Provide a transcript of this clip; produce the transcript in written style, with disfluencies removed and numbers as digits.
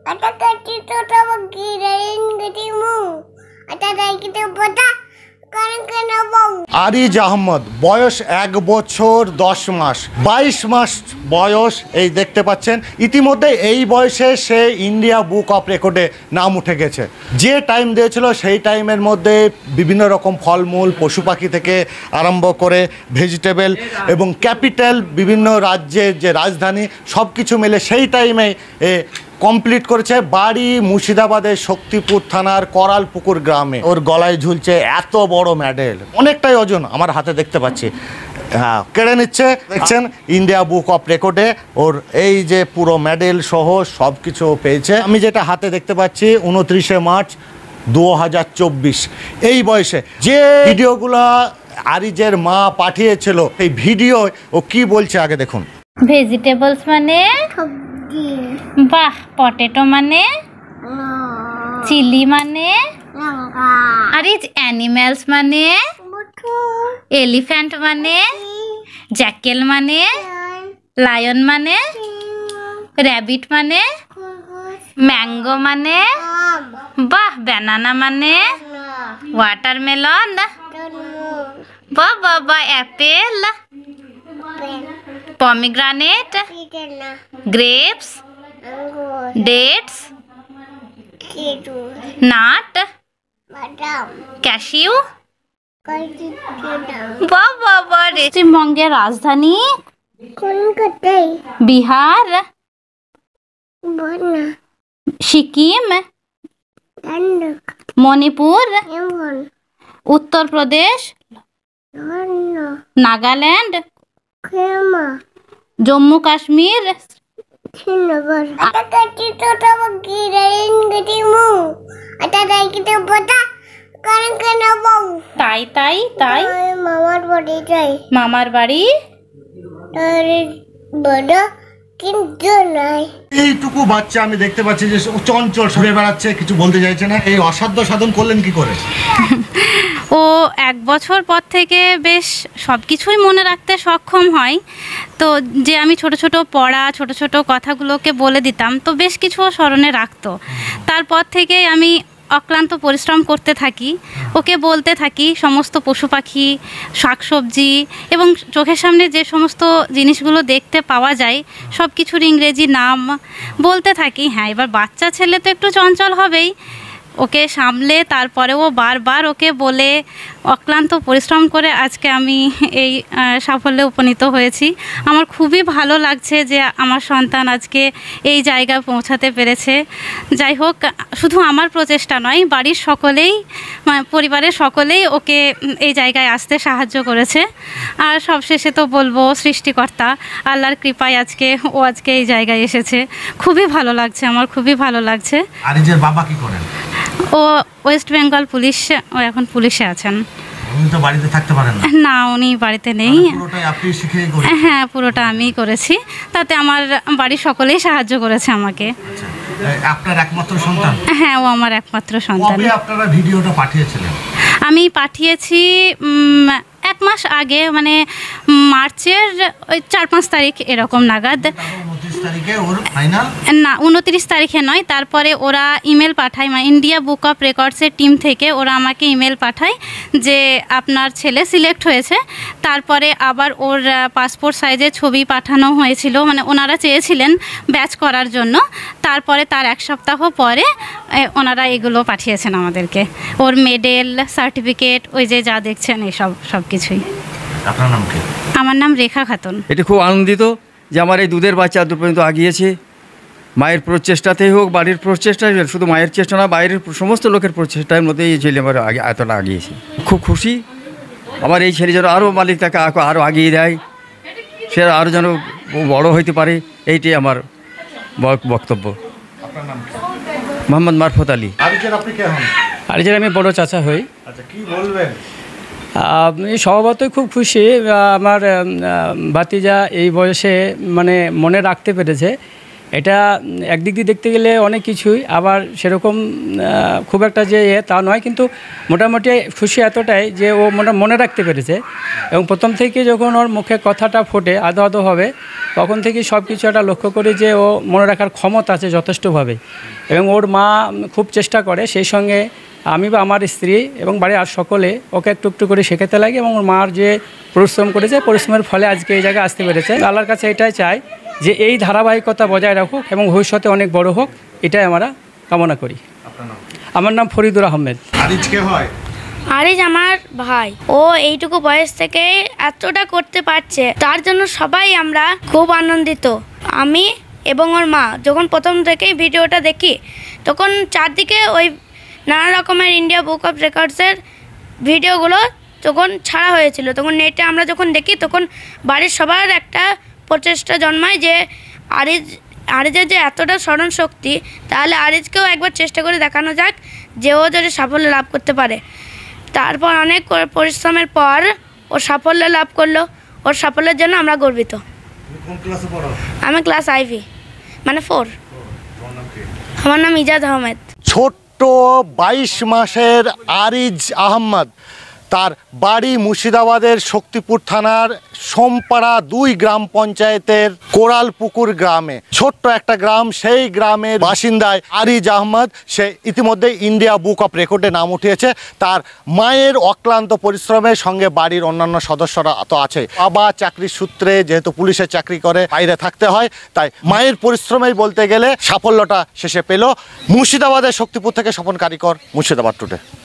Kata kaki tu tak pergi dari ketimu. Kata kaki tu patah. Sekarang kena bau. Ariz Ahmad, বয়স 1 বছর 10 মাস, 22 মাস বয়স। এই দেখতে পাচ্ছেন ইতিমধ্যে এই বয়সে সে ইন্ডিয়া বুক অফ রেকর্ডে নাম উঠে গেছে। যে টাইম দিয়েছিল সেই টাইমের মধ্যে বিভিন্ন রকম ফলমূল, পশু পাখি থেকে আরম্ভ করে ভেজিটেবল এবং ক্যাপিটাল, বিভিন্ন রাজ্যের যে রাজধানী সব কিছু মিলে সেই টাইমে কমপ্লিট করেছে। বাড়ি মুর্শিদাবাদের শক্তিপুর থানার করালপুকুর গ্রামে। ওর গলায় ঝুলছে এত বড় মেডেল, অনেকটাই ওজন আমার হাতে দেখতে পাচ্ছি। হ্যাঁ, কেড়ে নিচ্ছে। দেখছেন ইন্ডিয়া বুক অফ রেকর্ডে ওর এই যে পুরো মেডেল সহ সব কিছু পেয়েছে। আমি যেটা হাতে দেখতে পাচ্ছি 29শে মার্চ 2024 এই বয়সে যে ভিডিওগুলো আরিজের মা পাঠিয়েছিল, এই ভিডিও ও কি বলছে আগে দেখুন। ভেজিটেবলস মানে বাহ, পটেটো মানে চিলি মানে আরিজ, অ্যানিমেলস মানে এলিফ্যান্ট মানে জ্যাকেল মানে লায়ন মানে র্যাবিট মানে ম্যাঙ্গো মানে বাহ, ব্যানানা মানে ওয়াটারমেলন বাহ বাবা, Apple, pomegranate, grapes, dates, nut, cashew। বাবা, পশ্চিমবঙ্গের রাজধানী Bihar, Sikkim, Manipur, Uttar Pradesh, Nagaland, Jammu Kashmir, Kata kaki tu tak pergi dari ketimu. Kata kaki tu patah. Sekarang kena bau. তাই তাই তাই মামার বাড়ি যাই। মামার বাড়ি তার বড় কিন্তু নাই। এইটুকু বাচ্চা আমি দেখতে পাচ্ছি যে চঞ্চল সরে বেড়াচ্ছে, কিছু বলতে চাইছে না। এই অসাধ্য সাধন করলেন কি করে? ও 1 বছর পর থেকে বেশ সব কিছুই মনে রাখতে সক্ষম হয়। তো যে আমি ছোট ছোট পড়া, ছোট ছোট কথাগুলোকে বলে দিতাম, তো বেশ কিছু স্মরণে রাখতো। তারপর থেকে আমি অক্লান্ত পরিশ্রম করতে থাকি, ওকে বলতে থাকি সমস্ত পশু পাখি, শাকসবজি এবং চোখের সামনে যে সমস্ত জিনিসগুলো দেখতে পাওয়া যায় সব কিছুর ইংরেজি নাম বলতে থাকি। হ্যাঁ, এবার বাচ্চা ছেলে তো একটু চঞ্চল হবেই, ওকে সামলে তারপরেও বারবার ওকে বলে অক্লান্ত পরিশ্রম করে আজকে আমি এই সাফল্যে উপনীত হয়েছি। আমার খুবই ভালো লাগছে যে আমার সন্তান আজকে এই জায়গায় পৌঁছাতে পেরেছে। যাই হোক, শুধু আমার প্রচেষ্টা নয়, বাড়ির সকলেই, পরিবারের সকলেই ওকে এই জায়গায় আসতে সাহায্য করেছে। আর সবশেষে তো বলবো সৃষ্টিকর্তা আল্লাহর কৃপায় আজকে এই জায়গায় এসেছে। খুবই ভালো লাগছে, আমার খুবই ভালো লাগছে। আরিজের বাবা কি করেন? ও ওয়েস্ট বেঙ্গল পুলিশ, ও এখন পুলিশে আছেন। উনি তো বাড়িতে থাকতে পারেন না? না, উনি বাড়িতে নেই। পুরোটাই আপনি শিখিয়ে করেন? হ্যাঁ, পুরোটা আমিই করেছি। তাতে আমার বাড়ির সকলেই সাহায্য করেছে আমাকে। আপনার একমাত্র সন্তান? হ্যাঁ, ও আমার একমাত্র সন্তান। কবে আপনারা ভিডিওটা পাঠিয়েছিলেন? আমি পাঠিয়েছি 1 মাস আগে, মানে মার্চের ওই 4-5 তারিখ এরকম নাগাদ। 29 তারিখে নয়, তারপরে ওরা ইমেল পাঠায়, মানে ইন্ডিয়া বুক অফ রেকর্ডসের টিম থেকে ওরা আমাকে ইমেল পাঠায় যে আপনার ছেলে সিলেক্ট হয়েছে। তারপরে আবার ওর পাসপোর্ট সাইজের ছবি পাঠানো হয়েছিল, মানে ওনারা চেয়েছিলেন ব্যাচ করার জন্য। তারপরে তার 1 সপ্তাহ পরে ওনারা এগুলো পাঠিয়েছেন আমাদেরকে, ওর মেডেল, সার্টিফিকেট, ওই যে যা দেখছেন এইসব সব কিছুই। আপনার নাম কি? আমার নাম রেখা খাতুন। এটা খুব আনন্দিত যে আমার এই দুধের বাচ্চা দূর পর্যন্ত আগিয়েছে। মায়ের প্রচেষ্টাতেই হোক, বাড়ির প্রচেষ্টায়, শুধু মায়ের চেষ্টা না, বাইরের সমস্ত লোকের প্রচেষ্টার মধ্যে এই ছেলে আমার এতটা আগিয়েছে। খুব খুশি। আমার এই ছেলে যেন আরও মালিক তাকে আরও আগিয়ে দেয়, সে আরও যেন বড় হইতে পারে, এইটাই আমার বক্তব্য। আপনার নাম কি? মোহাম্মদ মারফত আলী। আরিজের আপনি কে হন? আরিজের আমি বড় চাচা হই। আচ্ছা, কি বলবেন? আমি স্বভাবতই খুব খুশি। আমার ভাতিজা এই বয়সে মানে মনে রাখতে পেরেছে, এটা একদিক দিয়ে দেখতে গেলে অনেক কিছুই, আবার সেরকম খুব একটা যে তা নয়, কিন্তু মোটামুটি খুশি এতটাই যে ও মনে রাখতে পেরেছে। এবং প্রথম থেকে যখন ওর মুখে কথাটা ফোটে আদো আদো হবে, তখন থেকেই সব কিছু একটা লক্ষ্য করি যে ও মনে রাখার ক্ষমতা আছে যথেষ্টভাবে। এবং ওর মা খুব চেষ্টা করে, সেই সঙ্গে আমি বা আমার স্ত্রী এবং বাড়ির আর সকলে ওকে একটু একটু করে শেখাতে লাগে। এবং ওর মার যে পরিশ্রম করেছে, পরিশ্রমের ফলে আজকে এই জায়গায় আসতে পেরেছে। আল্লাহর কাছে এটাই চাই যে এই ধারাবাহিকতা বজায় রাখুক এবং ভবিষ্যতে অনেক বড় হোক, এটাই আমরা কামনা করি। আমার নাম ফরিদুর আহমেদ। আরিজ কে হয়? আরিজ আমার ভাই। ও এইটুকু বয়স থেকে এতটা করতে পারছে, তার জন্য সবাই আমরা খুব আনন্দিত। আমি এবং ওর মা যখন প্রথম থেকেই ভিডিওটা দেখি, তখন চারদিকে ওই নানা রকমের ইন্ডিয়া বুক অফ রেকর্ডসের ভিডিওগুলো যখন ছাড়া হয়েছিল, তখন নেটে আমরা যখন দেখি, তখন বাড়ির সবার একটা প্রচেষ্টা জন্মায় যে আরিজের যে এতটা স্মরণ শক্তি, তাহলে আরিজকেও একবার চেষ্টা করে দেখানো যাক যে ও যদি সাফল্য লাভ করতে পারে। তারপর অনেক পরিশ্রমের পর ও সাফল্য লাভ করলো। ওর সাফল্যের জন্য আমরা গর্বিত। কোন ক্লাসে পড়ো? আমি ক্লাস আইভি, মানে 4। আমার নাম ইজাজ আহমেদ। ছোট্ট 22 মাসের আরিজ আহমদ, তার বাড়ি মুর্শিদাবাদের শক্তিপুর থানার সোমপাড়া 2 গ্রাম পঞ্চায়েতের কোরালপুকুর গ্রামে। ছোট্ট একটা গ্রাম, সেই গ্রামের বাসিন্দায় আরিজ আহমদ, সে ইতিমধ্যে ইন্ডিয়া বুক অফ রেকর্ডে নাম উঠিয়েছে। তার মায়ের অক্লান্ত পরিশ্রমের সঙ্গে বাড়ির অন্যান্য সদস্যরা তো আছে। বাবা চাকরির সূত্রে যেহেতু পুলিশের চাকরি করে বাইরে থাকতে হয়, তাই মায়ের পরিশ্রমেই বলতে গেলে সাফল্যটা শেষে পেল। মুর্শিদাবাদের শক্তিপুর থেকে স্বপন কারিকর, মুর্শিদাবাদ টুডে।